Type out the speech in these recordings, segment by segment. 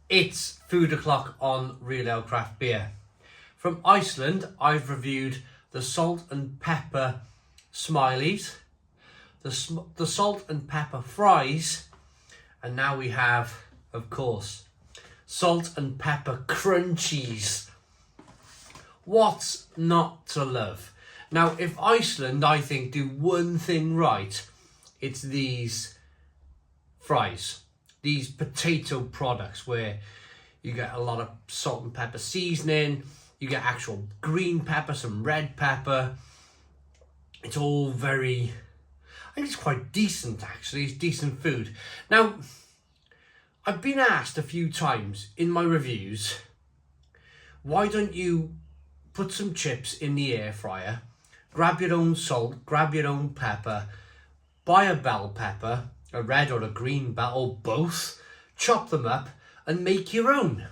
It's food o'clock on Real Ale Craft Beer. From Iceland, I've reviewed the salt and pepper smileys, the salt and pepper fries, and now we have, of course, salt and pepper crunchies. What's not to love? Now, if Iceland, I think, do one thing right, it's these fries, these potato products where you get a lot of salt and pepper seasoning, you get actual green pepper, some red pepper. It's all very, I think it's quite decent actually, it's decent food. Now, I've been asked a few times in my reviews, why don't you put some chips in the air fryer, grab your own salt, grab your own pepper, buy a bell pepper, a red or a green bell, or both, chop them up and make your own.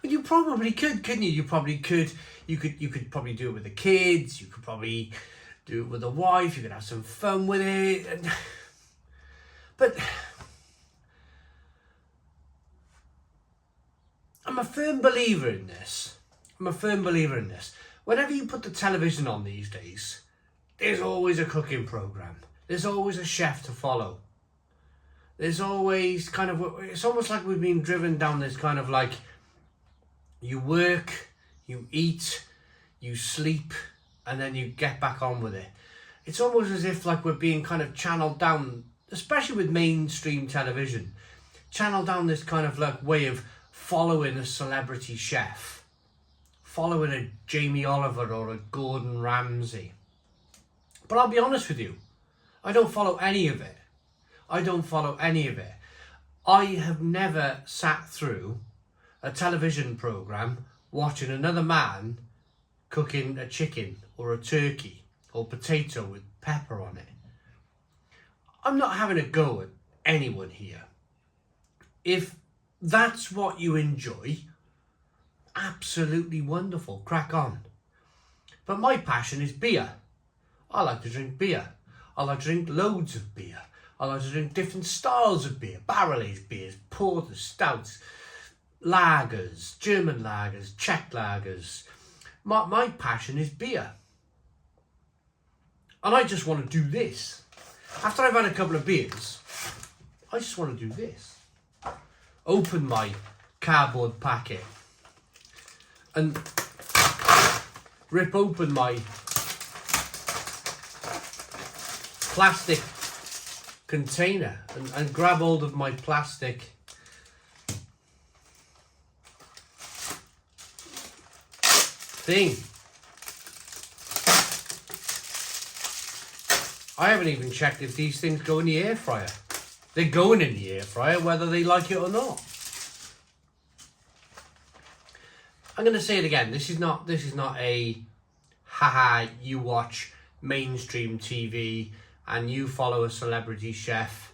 Well, you probably could, couldn't you? You could probably do it with the kids, you could probably do it with a wife, you could have some fun with it. But I'm a firm believer in this. Whenever you put the television on these days, there's always a cooking program. There's always a chef to follow. There's always kind of, it's almost like we've been driven down this kind of like, you work, you eat, you sleep, and then you get back on with it. It's almost as if like we're being kind of channeled down, especially with mainstream television, channeled down this kind of like way of following a celebrity chef, following a Jamie Oliver or a Gordon Ramsay. But I'll be honest with you, I don't follow any of it. I have never sat through a television program watching another man cooking a chicken or a turkey or potato with pepper on it. I'm not having a go at anyone here. If that's what you enjoy, absolutely wonderful, crack on. But my passion is beer. I like to drink beer. I like to drink loads of beer. I like to drink different styles of beer, barrel-aged beers, porters, stouts, lagers, German lagers, Czech lagers. My passion is beer. And I just want to do this. After I've had a couple of beers, I just want to do this. Open my cardboard packet and rip open my plastic container and grab hold of my plastic thing. I haven't even checked if these things go in the air fryer. They're going in the air fryer whether they like it or not. I'm going to say it again. This is not a haha, you watch mainstream TV and you follow a celebrity chef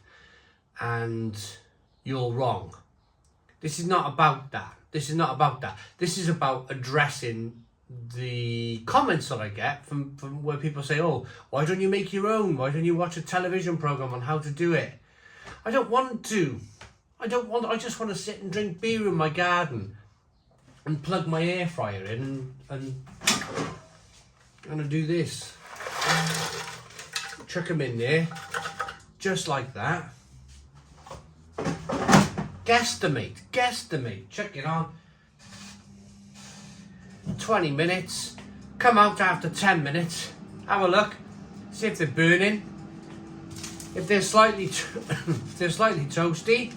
and you're wrong. This is not about that. This is about addressing the comments that I get from where people say, oh, why don't you make your own? Why don't you watch a television program on how to do it? I don't want to. I just want to sit and drink beer in my garden and plug my air fryer in and I'm going to do this. Chuck them in there, just like that. Guesstimate, check it on. 20 minutes, come out after 10 minutes, have a look, see if they're burning. If they're slightly toasty,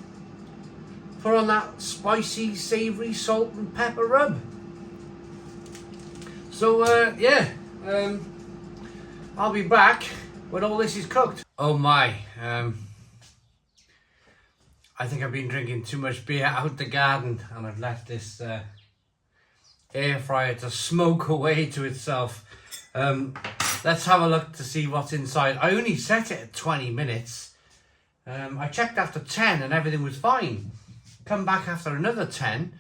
put on that spicy, savoury salt and pepper rub. So I'll be back when all this is cooked. Oh my, I think I've been drinking too much beer out the garden and I've left this air fryer to smoke away to itself. Let's have a look to see what's inside. I only set it at 20 minutes. I checked after 10 and everything was fine. Come back after another 10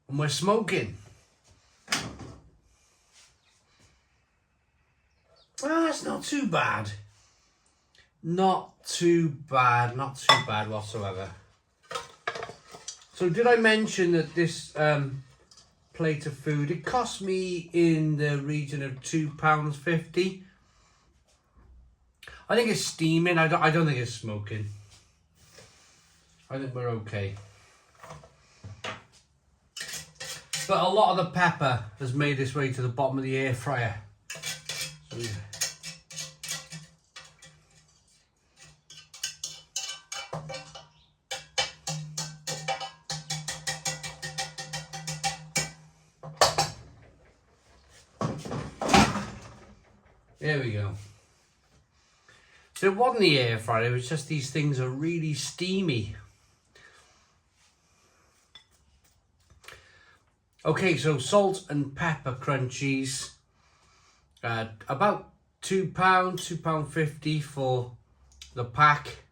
and we're smoking. Well, that's not too bad. Not too bad whatsoever. So did I mention that this plate of food, it cost me in the region of £2.50. I think it's steaming. I don't think it's smoking. I think we're okay. But a lot of the pepper has made its way to the bottom of the air fryer. So, yeah. There we go. So it wasn't the air fryer, it was just these things are really steamy. Okay, so salt and pepper crunchies. About £2, £2.50 for the pack.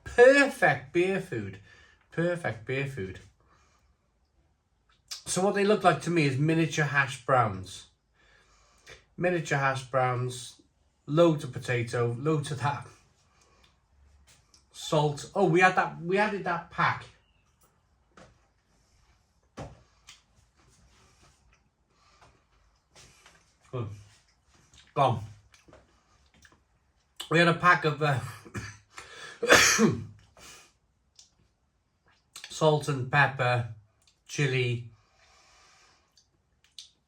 Perfect beer food. Perfect beer food. So what they look like to me is miniature hash browns. Miniature hash browns, loads of potato, loads of that salt. Oh, we added that pack. Oh, gone. We had a pack of salt and pepper, chili,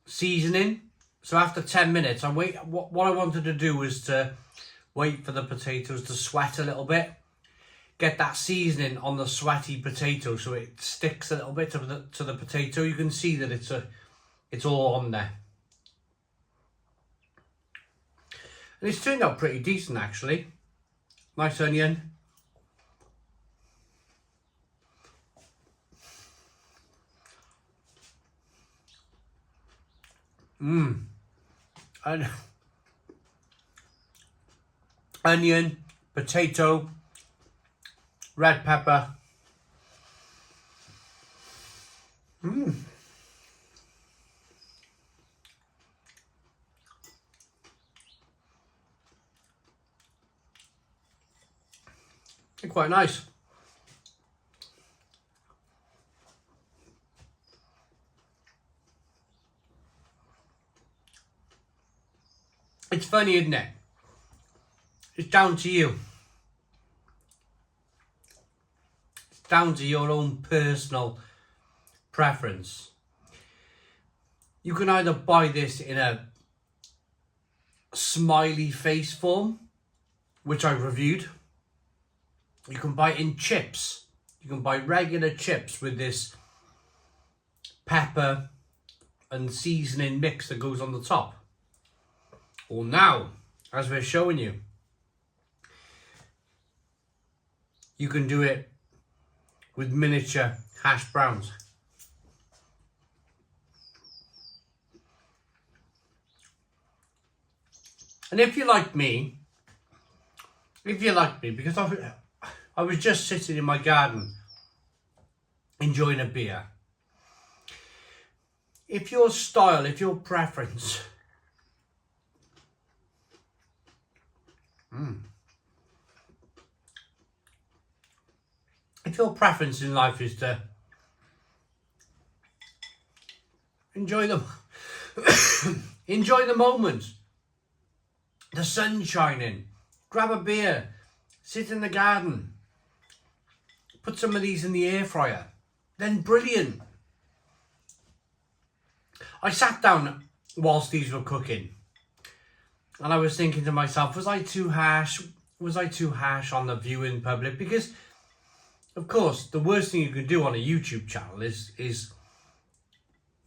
seasoning. So after 10 minutes, what I wanted to do was to wait for the potatoes to sweat a little bit. Get that seasoning on the sweaty potato so it sticks a little bit to the potato. You can see that it's all on there. And it's turned out pretty decent actually. Nice onion. And onion, potato, red pepper. They're quite nice. It's funny, isn't it? It's down to you. It's down to your own personal preference. You can either buy this in a smiley face form, which I reviewed. You can buy it in chips. You can buy regular chips with this pepper and seasoning mix that goes on the top. Or now, as we're showing you, you can do it with miniature hash browns. And if you like me, because I was just sitting in my garden enjoying a beer. If your style, if your preference if your preference in life is to enjoy the enjoy the moment, the sun shining, grab a beer, sit in the garden, put some of these in the air fryer, then brilliant. I sat down whilst these were cooking and I was thinking to myself, was I too harsh? Was I too harsh on the viewing public? Because of course, the worst thing you can do on a YouTube channel is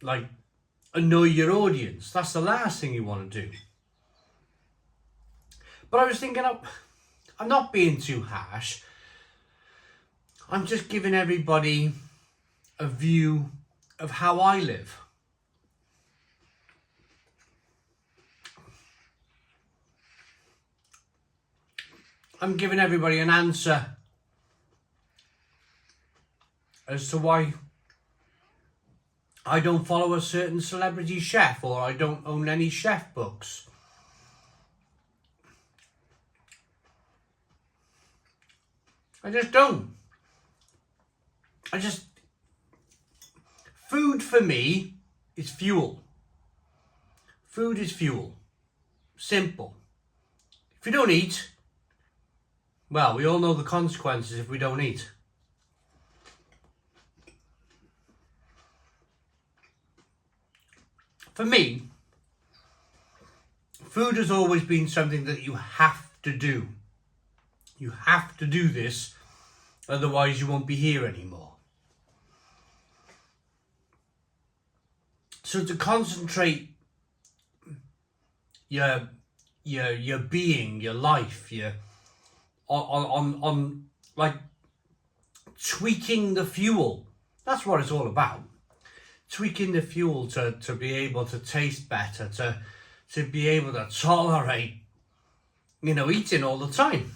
like annoy your audience. That's the last thing you want to do. But I was thinking, I'm not being too harsh. I'm just giving everybody a view of how I live. I'm giving everybody an answer as to why I don't follow a certain celebrity chef, or I don't own any chef books. I just don't. Food for me is fuel. Food is fuel. Simple. If you don't eat, well, we all know the consequences if we don't eat. For me, food has always been something that you have to do. You have to do this, otherwise you won't be here anymore. So to concentrate your being, your life, on like tweaking the fuel. That's what it's all about. Tweaking the fuel to be able to taste better, to be able to tolerate, eating all the time.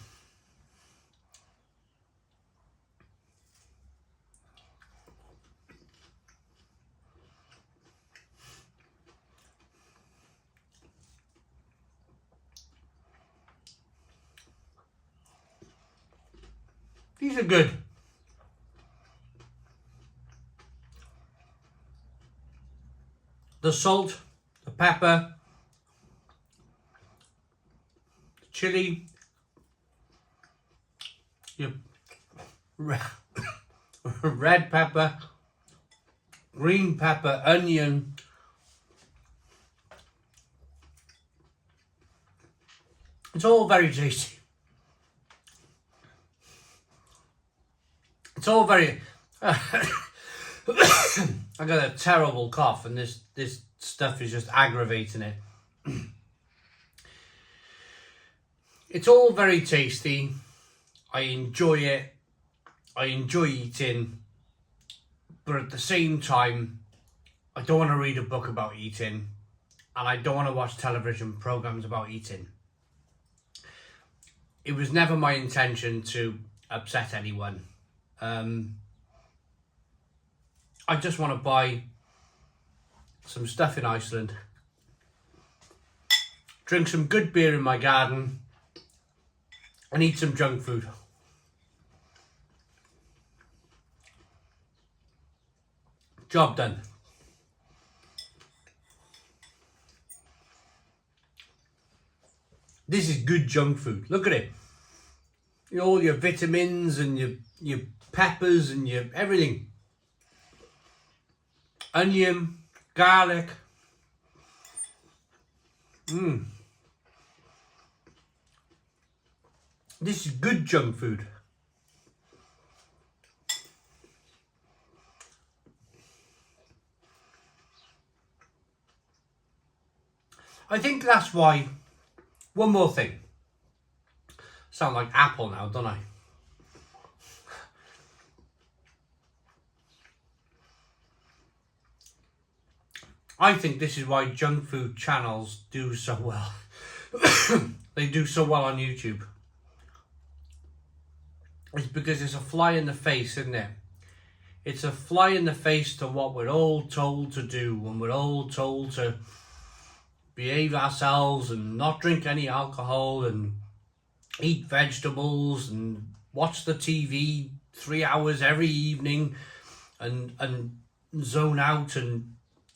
These are good. The salt, the pepper, the chili, your red pepper, green pepper, onion. It's all very tasty. It's all very... I got a terrible cough and this stuff is just aggravating it. It's all very tasty. I enjoy it. I enjoy eating. But at the same time, I don't want to read a book about eating. And I don't want to watch television programs about eating. It was never my intention to upset anyone. I just want to buy some stuff in Iceland, drink some good beer in my garden, and eat some junk food. Job done. This is good junk food. Look at it. All your vitamins and your peppers and your everything. Onion, garlic. This is good junk food. I think that's why. One more thing. Sound like Apple now, don't I? I think this is why junk food channels do so well. They do so well on YouTube. It's because it's a fly in the face, isn't it? It's a fly in the face to what we're all told to do, when we're all told to behave ourselves and not drink any alcohol and eat vegetables and watch the TV 3 hours every evening and zone out and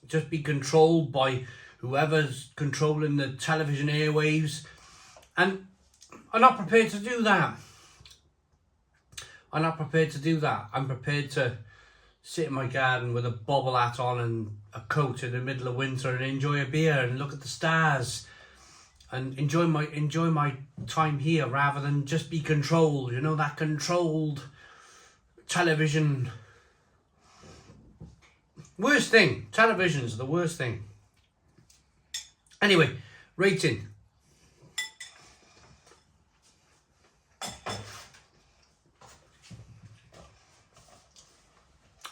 just be controlled by whoever's controlling the television airwaves. And I'm not prepared to do that. I'm not prepared to do that. I'm prepared to sit in my garden with a bobble hat on and a coat in the middle of winter and enjoy a beer and look at the stars and enjoy my time here rather than just be controlled. That controlled television. Worst thing. Television's the worst thing. Anyway, rating.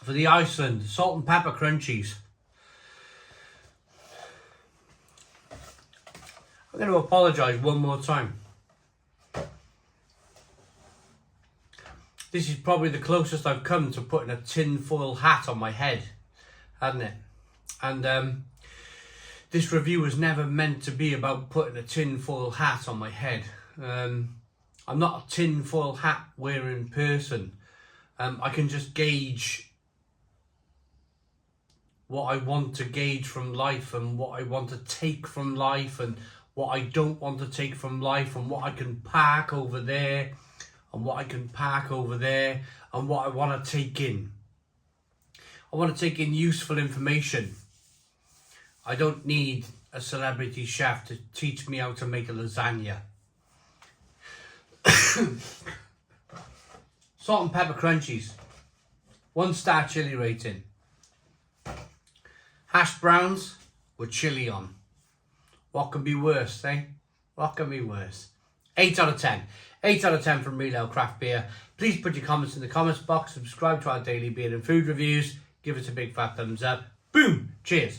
For the Iceland salt and pepper crunchies, I'm going to apologise one more time. This is probably the closest I've come to putting a tinfoil hat on my head, hasn't it? And this review was never meant to be about putting a tinfoil hat on my head. I'm not a tinfoil hat wearing person. I can just gauge what I want to gauge from life and what I want to take from life and what I don't want to take from life and what I can park over there and what I can park over there and what I want to take in. I want to take in useful information. I don't need a celebrity chef to teach me how to make a lasagna. Salt and pepper crunchies. 1-star chili rating. Hash browns with chili on. What can be worse, eh? What can be worse? 8 out of 10. 8 out of 10 from Real Ale Craft Beer. Please put your comments in the comments box. Subscribe to our daily beer and food reviews. Give us a big fat thumbs up. Boom! Cheers.